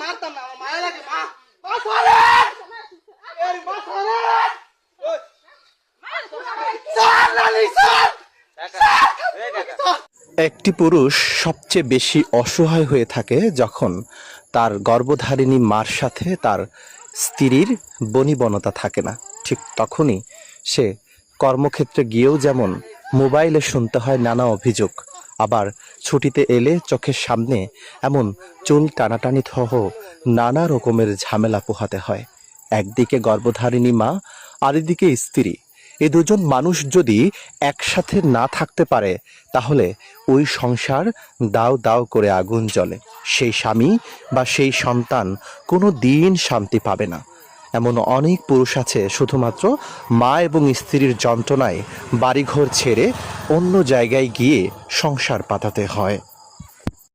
মারতাম না, আমার মায়া লাগে। মা সরেন, মা সরেন। একটি পুরুষ সবচেয়ে বেশি অসহায় হয়ে থাকে যখন তার গর্ভধারিণী মার সাথে তার স্ত্রীর বনিবনতা থাকে না। ঠিক তখনই সে কর্মক্ষেত্রে গিয়েও যেমন মোবাইলে শুনতে হয় নানা অভিযোগ, আবার ছুটিতে এলে চোখের সামনে এমন চুল টানাটানি সহ নানা রকমের ঝামেলা পোহাতে হয়। একদিকে গর্ভধারিণী মা, আরেকদিকে স্ত্রী। এই দুজন মানুষ যদি একসাথে না থাকতে পারে তাহলে ওই সংসার দাও দাও করে আগুন জ্বলে। সেই স্বামী বা সেই সন্তান কোনো দিন শান্তি পাবে না। এমন অনেক পুরুষ আছে শুধুমাত্র মা এবং স্ত্রীর যন্ত্রণায় বাড়িঘর ছেড়ে অন্য জায়গায় গিয়ে সংসার পাতাতে হয়।